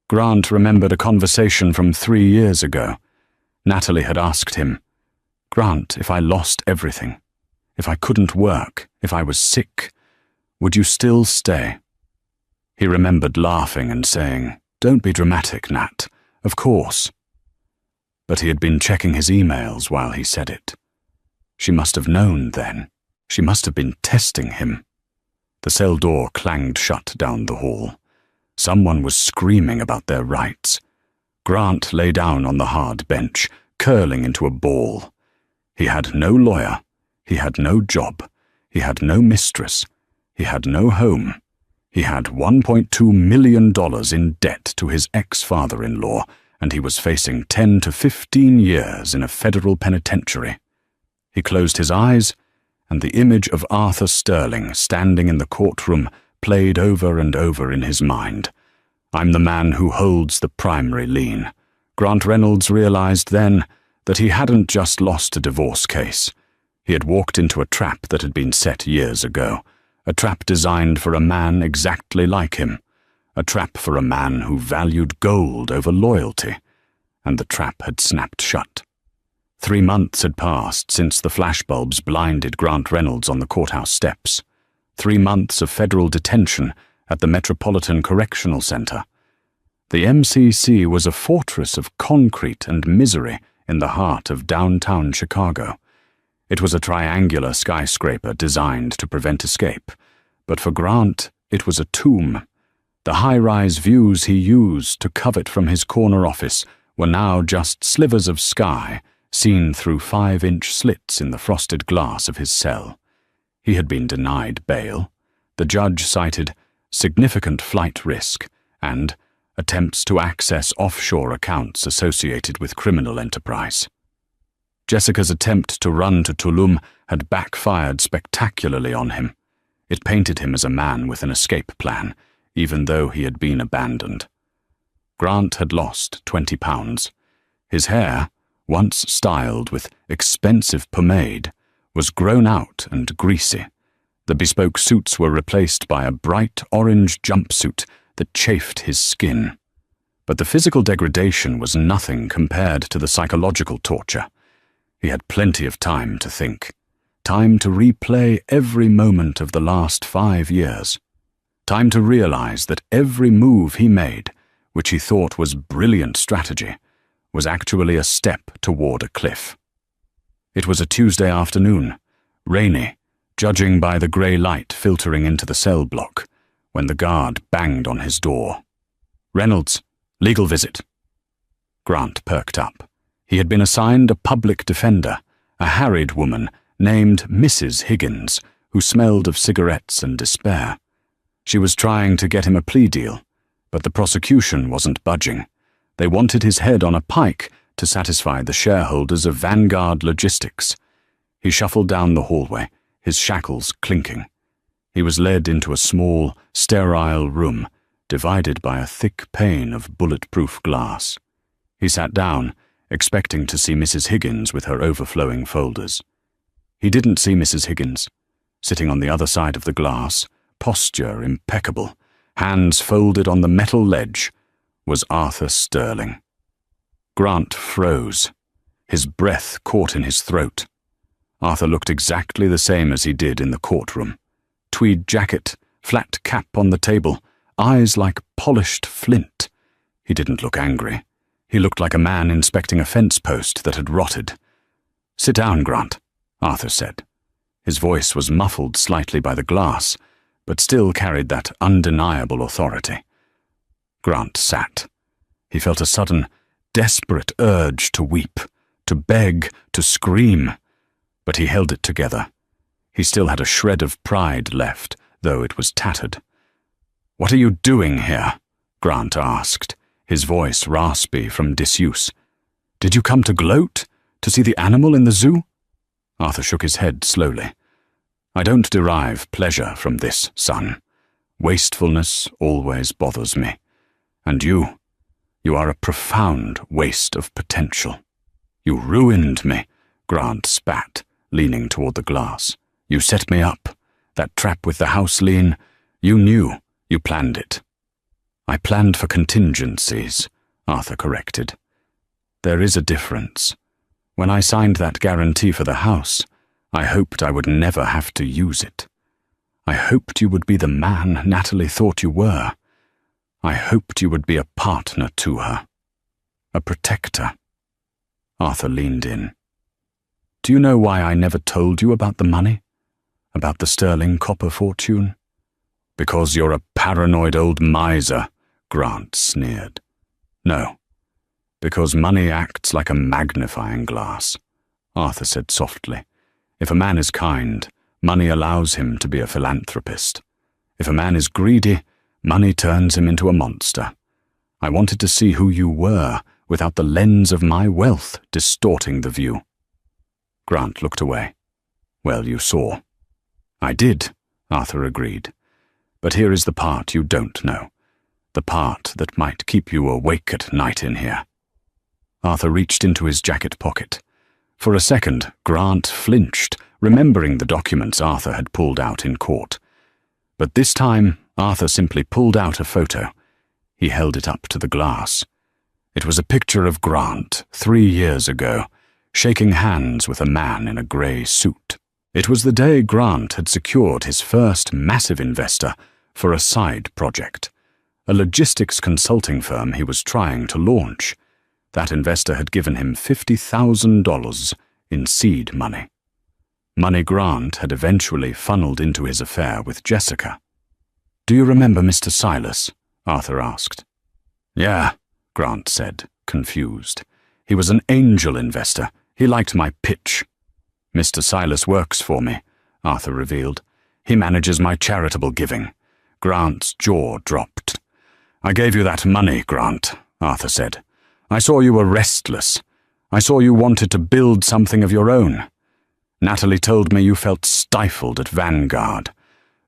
Grant remembered a conversation from 3 years ago. Natalie had asked him, "Grant, if I lost everything, if I couldn't work, if I was sick, would you still stay?" He remembered laughing and saying, "Don't be dramatic, Nat. Of course." But he had been checking his emails while he said it. She must have known then. She must have been testing him. The cell door clanged shut down the hall. Someone was screaming about their rights. Grant lay down on the hard bench, curling into a ball. He had no lawyer. He had no job. He had no mistress. He had no home. He had $1.2 million in debt to his ex-father-in-law, and he was facing 10 to 15 years in a federal penitentiary. He closed his eyes, and the image of Arthur Sterling standing in the courtroom played over and over in his mind. "I'm the man who holds the primary lien." Grant Reynolds realized then that he hadn't just lost a divorce case. He had walked into a trap that had been set years ago, a trap designed for a man exactly like him, a trap for a man who valued gold over loyalty, and the trap had snapped shut. 3 months had passed since the flashbulbs blinded Grant Reynolds on the courthouse steps. 3 months of federal detention at the Metropolitan Correctional Center. The MCC was a fortress of concrete and misery in the heart of downtown Chicago. It was a triangular skyscraper designed to prevent escape, but for Grant, it was a tomb. The high-rise views he used to covet from his corner office were now just slivers of sky seen through 5-inch slits in the frosted glass of his cell. He had been denied bail. The judge cited significant flight risk and attempts to access offshore accounts associated with criminal enterprise. Jessica's attempt to run to Tulum had backfired spectacularly on him. It painted him as a man with an escape plan, even though he had been abandoned. Grant had lost 20 pounds. His hair, once styled with expensive pomade, was grown out and greasy. The bespoke suits were replaced by a bright orange jumpsuit that chafed his skin. But the physical degradation was nothing compared to the psychological torture. He had plenty of time to think, time to replay every moment of the last 5 years, time to realize that every move he made, which he thought was brilliant strategy, was actually a step toward a cliff. It was a Tuesday afternoon, rainy, judging by the grey light filtering into the cell block, when the guard banged on his door. "Reynolds, legal visit." Grant perked up. He had been assigned a public defender, a harried woman named Mrs. Higgins, who smelled of cigarettes and despair. She was trying to get him a plea deal, but the prosecution wasn't budging. They wanted his head on a pike to satisfy the shareholders of Vanguard Logistics. He shuffled down the hallway, his shackles clinking. He was led into a small, sterile room, divided by a thick pane of bulletproof glass. He sat down, expecting to see Mrs. Higgins with her overflowing folders. He didn't see Mrs. Higgins. Sitting on the other side of the glass, posture impeccable, hands folded on the metal ledge, was Arthur Sterling. Grant froze. His breath caught in his throat. Arthur looked exactly the same as he did in the courtroom. Tweed jacket, flat cap on the table, eyes like polished flint. He didn't look angry. He looked like a man inspecting a fence post that had rotted. "Sit down, Grant," Arthur said. His voice was muffled slightly by the glass, but still carried that undeniable authority. Grant sat. He felt a sudden, desperate urge to weep, to beg, to scream, but he held it together. He still had a shred of pride left, though it was tattered. "What are you doing here?" Grant asked, his voice raspy from disuse. "Did you come to gloat? To see the animal in the zoo?" Arthur shook his head slowly. "I don't derive pleasure from this, son. Wastefulness always bothers me. And you are a profound waste of potential." "You ruined me," Grant spat, leaning toward the glass. "You set me up. That trap with the house lien, you knew, you planned it." "I planned for contingencies," Arthur corrected. "There is a difference. When I signed that guarantee for the house, I hoped I would never have to use it. I hoped you would be the man Natalie thought you were. I hoped you would be a partner to her. A protector." Arthur leaned in. "Do you know why I never told you about the money? About the sterling copper fortune?" "Because you're a paranoid old miser," Grant sneered. "No. Because money acts like a magnifying glass," Arthur said softly. "If a man is kind, money allows him to be a philanthropist. If a man is greedy, money turns him into a monster. I wanted to see who you were without the lens of my wealth distorting the view." Grant looked away. "Well, you saw." "I did," Arthur agreed. "But here is the part you don't know. The part that might keep you awake at night in here." Arthur reached into his jacket pocket. For a second, Grant flinched, remembering the documents Arthur had pulled out in court. But this time, Arthur simply pulled out a photo. He held it up to the glass. It was a picture of Grant, 3 years ago, shaking hands with a man in a grey suit. It was the day Grant had secured his first massive investor for a side project, a logistics consulting firm he was trying to launch. That investor had given him $50,000 in seed money. Money Grant had eventually funneled into his affair with Jessica. "Do you remember Mr. Silas?" Arthur asked. "Yeah," Grant said, confused. "He was an angel investor. He liked my pitch." "Mr. Silas works for me," Arthur revealed. "He manages my charitable giving." Grant's jaw dropped. "I gave you that money, Grant," Arthur said. "I saw you were restless. I saw you wanted to build something of your own. Natalie told me you felt stifled at Vanguard.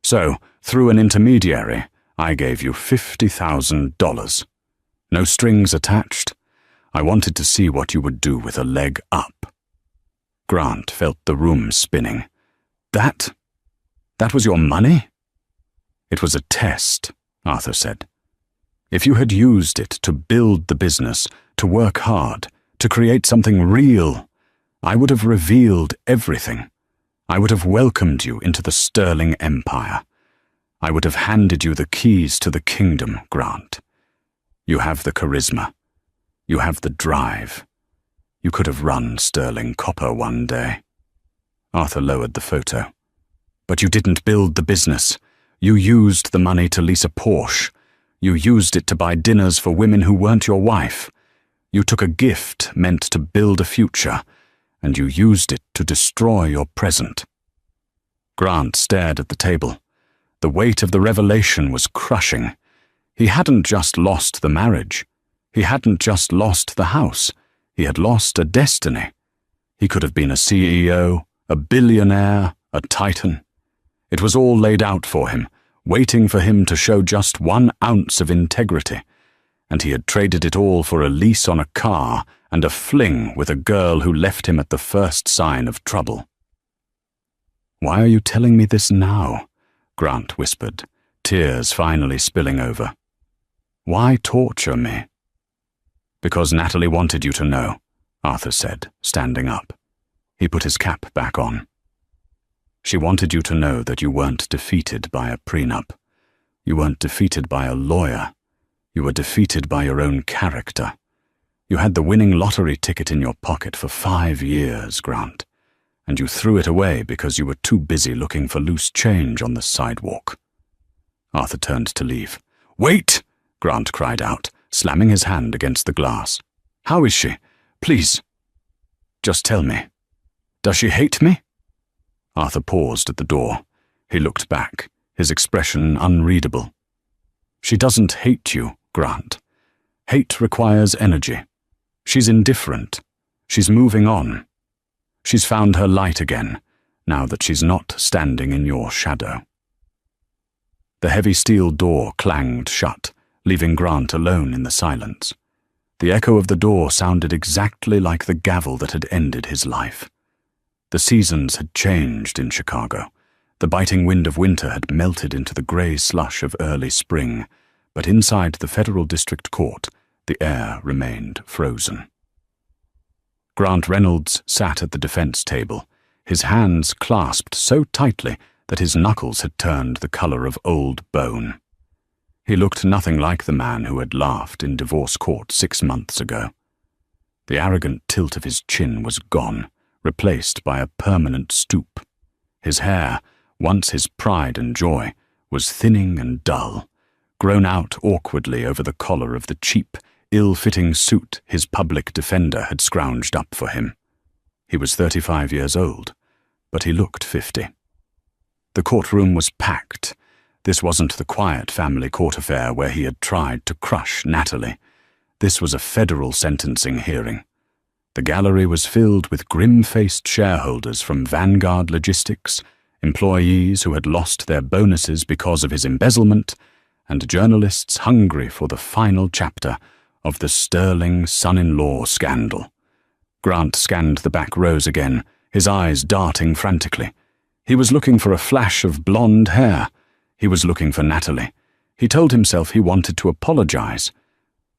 So, through an intermediary, I gave you $50,000. No strings attached. I wanted to see what you would do with a leg up." Grant felt the room spinning. That was your money?" "It was a test," Arthur said. "If you had used it to build the business, to work hard, to create something real, I would have revealed everything. I would have welcomed you into the Sterling Empire. I would have handed you the keys to the kingdom, Grant. You have the charisma. You have the drive. You could have run Sterling Copper one day." Arthur lowered the photo. "But you didn't build the business. You used the money to lease a Porsche. You used it to buy dinners for women who weren't your wife. You took a gift meant to build a future, and you used it to destroy your present." Grant stared at the table. The weight of the revelation was crushing. He hadn't just lost the marriage. He hadn't just lost the house. He had lost a destiny. He could have been a CEO, a billionaire, a titan. It was all laid out for him, waiting for him to show just 1 ounce of integrity, and he had traded it all for a lease on a car and a fling with a girl who left him at the first sign of trouble. "Why are you telling me this now?" Grant whispered, tears finally spilling over. "Why torture me?" "Because Natalie wanted you to know," Arthur said, standing up. He put his cap back on. "She wanted you to know that you weren't defeated by a prenup. You weren't defeated by a lawyer. You were defeated by your own character. You had the winning lottery ticket in your pocket for 5 years, Grant, and you threw it away because you were too busy looking for loose change on the sidewalk." Arthur turned to leave. "Wait!" Grant cried out, slamming his hand against the glass. How is she? Please. Just tell me. Does she hate me? Arthur paused at the door. He looked back, his expression unreadable. She doesn't hate you, Grant. Hate requires energy. She's indifferent. She's moving on. She's found her light again, now that she's not standing in your shadow. The heavy steel door clanged shut, leaving Grant alone in the silence. The echo of the door sounded exactly like the gavel that had ended his life. The seasons had changed in Chicago. The biting wind of winter had melted into the grey slush of early spring, but inside the Federal District Court, the air remained frozen. Grant Reynolds sat at the defense table, his hands clasped so tightly that his knuckles had turned the color of old bone. He looked nothing like the man who had laughed in divorce court 6 months ago. The arrogant tilt of his chin was gone, replaced by a permanent stoop. His hair, once his pride and joy, was thinning and dull, grown out awkwardly over the collar of the cheap, ill-fitting suit his public defender had scrounged up for him. He was 35 years old, but he looked 50. The courtroom was packed. This wasn't the quiet family court affair where he had tried to crush Natalie. This was a federal sentencing hearing. The gallery was filled with grim-faced shareholders from Vanguard Logistics, employees who had lost their bonuses because of his embezzlement, and journalists hungry for the final chapter of the sterling son-in-law scandal. Grant scanned the back rows again, his eyes darting frantically. He was looking for a flash of blonde hair. He was looking for Natalie. He told himself he wanted to apologize.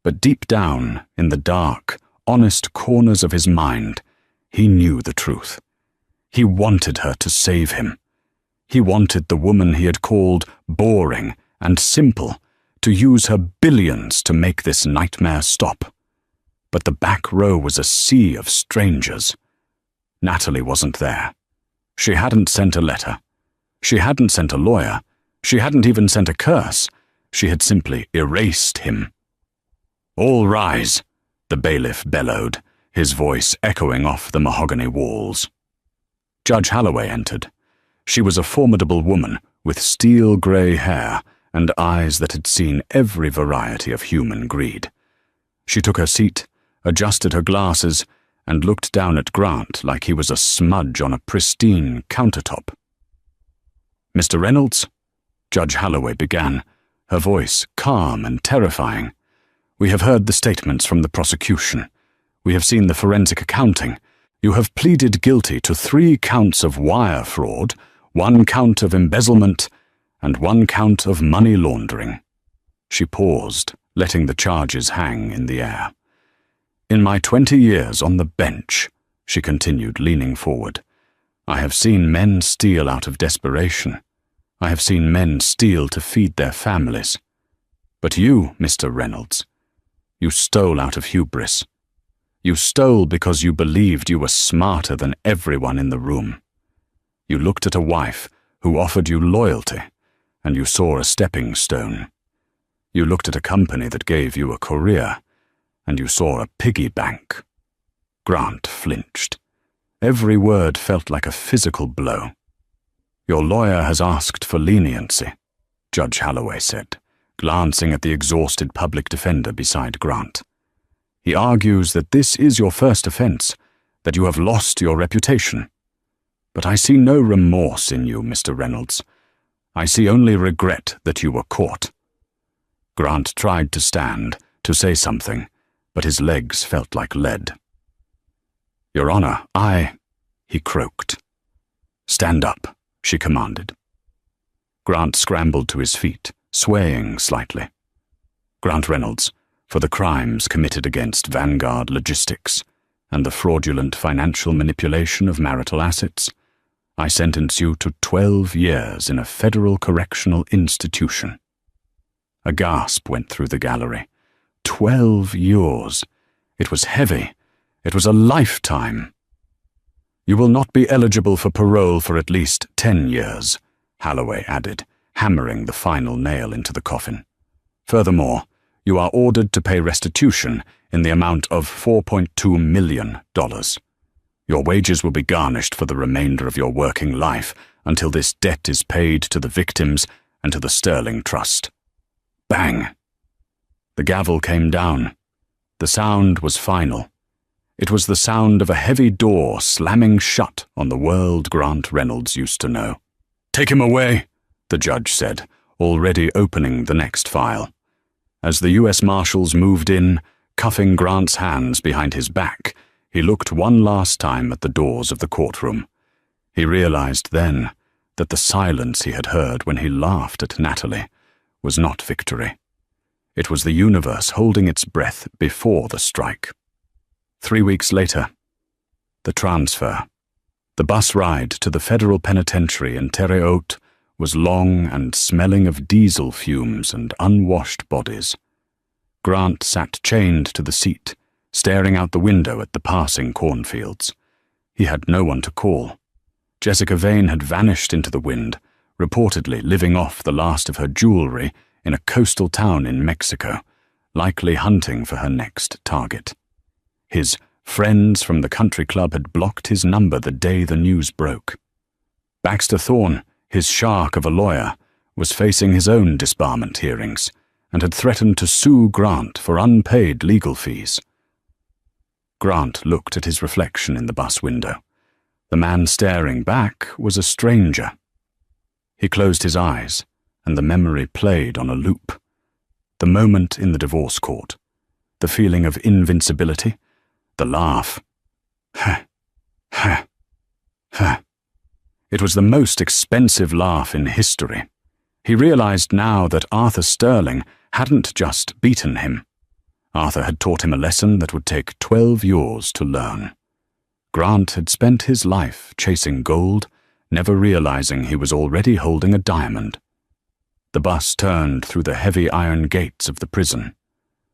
But deep down, in the dark, honest corners of his mind, he knew the truth. He wanted her to save him. He wanted the woman he had called boring and simple to use her billions to make this nightmare stop. But the back row was a sea of strangers. Natalie wasn't there. She hadn't sent a letter. She hadn't sent a lawyer. She hadn't even sent a curse. She had simply erased him. "All rise," the bailiff bellowed, his voice echoing off the mahogany walls. Judge Holloway entered. She was a formidable woman with steel-grey hair and eyes that had seen every variety of human greed. She took her seat, adjusted her glasses, and looked down at Grant like he was a smudge on a pristine countertop. "Mr. Reynolds," Judge Holloway began, her voice calm and terrifying. "We have heard the statements from the prosecution. We have seen the forensic accounting. You have pleaded guilty to 3 counts of wire fraud, 1 count of embezzlement, and 1 count of money laundering." She paused, letting the charges hang in the air. "In my 20 years on the bench," she continued, leaning forward, "I have seen men steal out of desperation. I have seen men steal to feed their families. But you, Mr. Reynolds, you stole out of hubris. You stole because you believed you were smarter than everyone in the room. You looked at a wife who offered you loyalty, and you saw a stepping stone. You looked at a company that gave you a career, and you saw a piggy bank." Grant flinched. Every word felt like a physical blow. "Your lawyer has asked for leniency," Judge Holloway said, glancing at the exhausted public defender beside Grant. "He argues that this is your first offense, that you have lost your reputation. But I see no remorse in you, Mr. Reynolds. I see only regret that you were caught." Grant tried to stand, to say something, but his legs felt like lead. "Your Honor, he croaked. "Stand up," she commanded. Grant scrambled to his feet, swaying slightly. "Grant Reynolds, for the crimes committed against Vanguard Logistics and the fraudulent financial manipulation of marital assets, I sentence you to 12 years in a federal correctional institution." A gasp went through the gallery. 12 years. It was heavy. It was a lifetime. "You will not be eligible for parole for at least 10 years, Holloway added, hammering the final nail into the coffin. "Furthermore, You are ordered to pay restitution in the amount of $4.2 million. Your wages will be garnished for the remainder of your working life until this debt is paid to the victims and to the Sterling Trust. Bang! The gavel came down. The sound was final. It was the sound of a heavy door slamming shut on the world Grant Reynolds used to know. "Take him away," the judge said, already opening the next file. As the U.S. Marshals moved in, cuffing Grant's hands behind his back, he looked one last time at the doors of the courtroom. He realized then that the silence he had heard when he laughed at Natalie was not victory. It was the universe holding its breath before the strike. 3 weeks later, the transfer. The bus ride to the federal penitentiary in Terre Haute was long and smelling of diesel fumes and unwashed bodies. Grant sat chained to the seat, staring out the window at the passing cornfields. He had no one to call. Jessica Vane had vanished into the wind, reportedly living off the last of her jewelry in a coastal town in Mexico, likely hunting for her next target. His friends from the country club had blocked his number the day the news broke. Baxter Thorne, his shark of a lawyer, was facing his own disbarment hearings and had threatened to sue Grant for unpaid legal fees. Grant looked at his reflection in the bus window. The man staring back was a stranger. He closed his eyes, and the memory played on a loop. The moment in the divorce court, the feeling of invincibility, the laugh. Ha, ha, ha. It was the most expensive laugh in history. He realized now that Arthur Sterling hadn't just beaten him. Arthur had taught him a lesson that would take 12 years to learn. Grant had spent his life chasing gold, never realizing he was already holding a diamond. The bus turned through the heavy iron gates of the prison.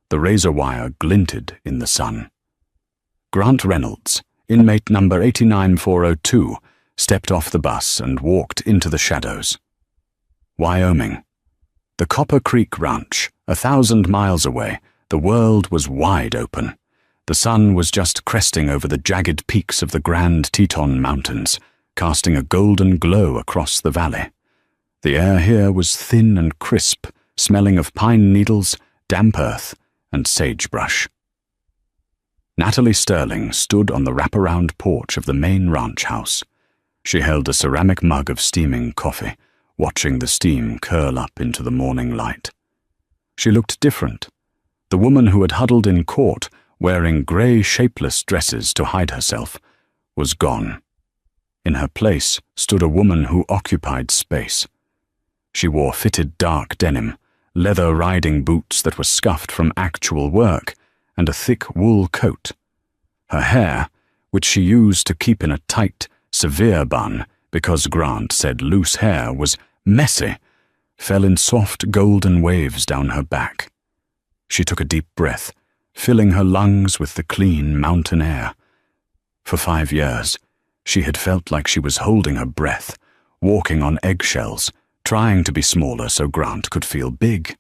The razor wire glinted in the sun. Grant Reynolds, inmate number 89402, stepped off the bus and walked into the shadows. Wyoming. The Copper Creek Ranch, 1,000 miles away, the world was wide open. The sun was just cresting over the jagged peaks of the Grand Teton Mountains, casting a golden glow across the valley. The air here was thin and crisp, smelling of pine needles, damp earth, and sagebrush. Natalie Sterling stood on the wraparound porch of the main ranch house. She held a ceramic mug of steaming coffee, watching the steam curl up into the morning light. She looked different. The woman who had huddled in court, wearing grey, shapeless dresses to hide herself, was gone. In her place stood a woman who occupied space. She wore fitted dark denim, leather riding boots that were scuffed from actual work, and a thick wool coat. Her hair, which she used to keep in a tight, severe bun because Grant said loose hair was messy, fell in soft golden waves down her back. She took a deep breath, filling her lungs with the clean mountain air. For 5 years, she had felt like she was holding her breath, walking on eggshells, trying to be smaller so Grant could feel big.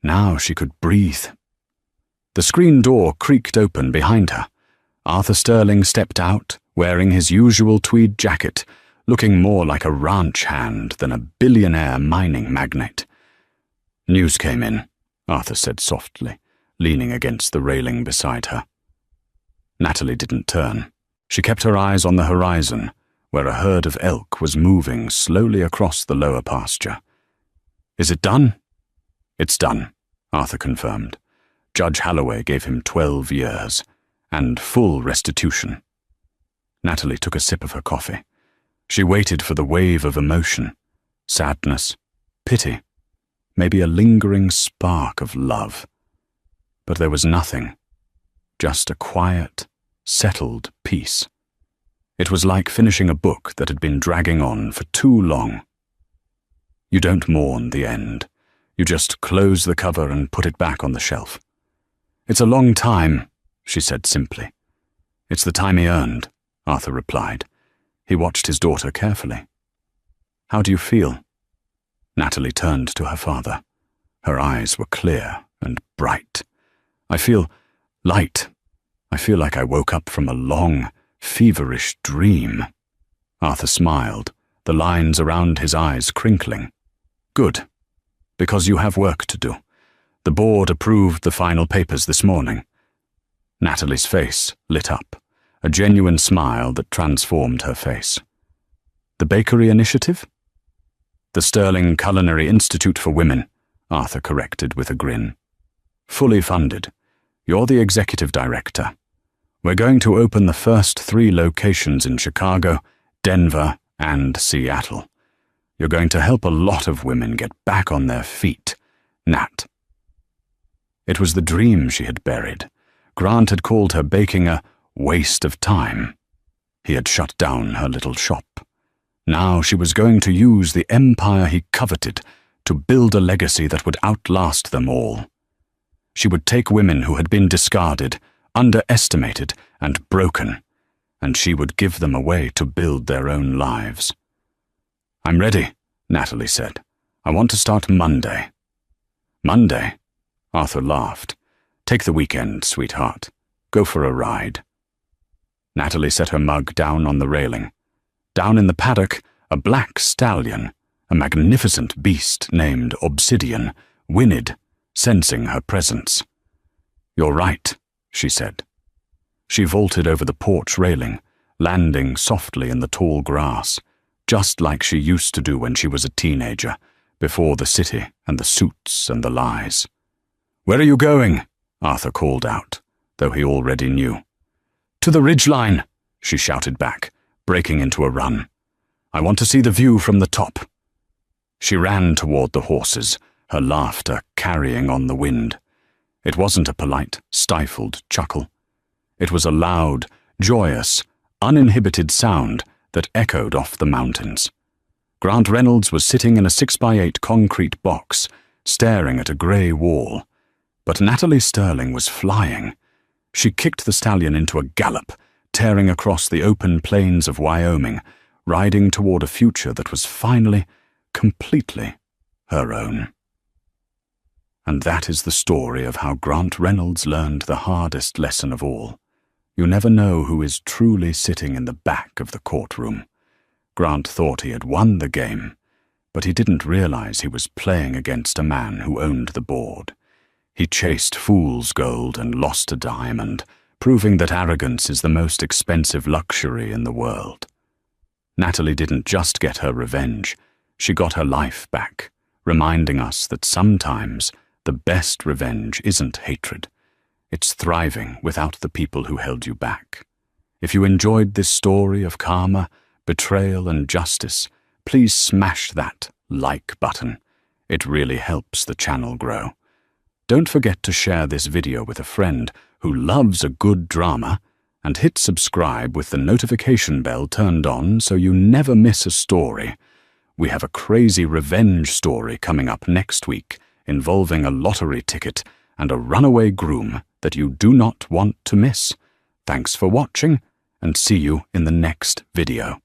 Now she could breathe. The screen door creaked open behind her. Arthur Sterling stepped out, wearing his usual tweed jacket, looking more like a ranch hand than a billionaire mining magnate. "News came in," Arthur said softly, leaning against the railing beside her. Natalie didn't turn. She kept her eyes on the horizon, where a herd of elk was moving slowly across the lower pasture. "Is it done?" "It's done," Arthur confirmed. Judge Halloway gave him 12 years, and full restitution. Natalie took a sip of her coffee. She waited for the wave of emotion, sadness, pity, maybe a lingering spark of love. But there was nothing, just a quiet, settled peace. It was like finishing a book that had been dragging on for too long. You don't mourn the end. You just close the cover and put it back on the shelf. "It's a long time," she said simply. "It's the time he earned," Arthur replied. He watched his daughter carefully. "How do you feel?" Natalie turned to her father. Her eyes were clear and bright. I feel light. I feel like I woke up from a long, feverish dream. Arthur smiled, the lines around his eyes crinkling. Good, because you have work to do. The board approved the final papers this morning. Natalie's face lit up, a genuine smile that transformed her face. The bakery initiative? The Sterling Culinary Institute for Women, Arthur corrected with a grin. Fully funded. You're the executive director. We're going to open the first 3 locations in Chicago, Denver, and Seattle. You're going to help a lot of women get back on their feet, Nat. It was the dream she had buried. Grant had called her baking a waste of time. He had shut down her little shop. Now she was going to use the empire he coveted to build a legacy that would outlast them all. She would take women who had been discarded, underestimated, and broken, and she would give them a way to build their own lives. I'm ready, Natalie said. I want to start Monday. Monday? Arthur laughed. Take the weekend, sweetheart. Go for a ride. Natalie set her mug down on the railing. Down in the paddock, a black stallion, a magnificent beast named Obsidian, whinnied, sensing her presence. You're right, she said. She vaulted over the porch railing, landing softly in the tall grass, just like she used to do when she was a teenager, before the city and the suits and the lies. Where are you going? Arthur called out, though he already knew. To the ridgeline, she shouted back, breaking into a run. I want to see the view from the top. She ran toward the horses, her laughter carrying on the wind. It wasn't a polite, stifled chuckle. It was a loud, joyous, uninhibited sound that echoed off the mountains. Grant Reynolds was sitting in a 6x8 concrete box, staring at a grey wall. But Natalie Sterling was flying. She kicked the stallion into a gallop, tearing across the open plains of Wyoming, riding toward a future that was finally, completely her own. And that is the story of how Grant Reynolds learned the hardest lesson of all. You never know who is truly sitting in the back of the courtroom. Grant thought he had won the game, but he didn't realize he was playing against a man who owned the board. He chased fool's gold and lost a diamond, proving that arrogance is the most expensive luxury in the world. Natalie didn't just get her revenge, she got her life back, reminding us that sometimes the best revenge isn't hatred. It's thriving without the people who held you back. If you enjoyed this story of karma, betrayal, and justice, please smash that like button. It really helps the channel grow. Don't forget to share this video with a friend who loves a good drama, and hit subscribe with the notification bell turned on so you never miss a story. We have a crazy revenge story coming up next week involving a lottery ticket and a runaway groom that you do not want to miss. Thanks for watching, and see you in the next video.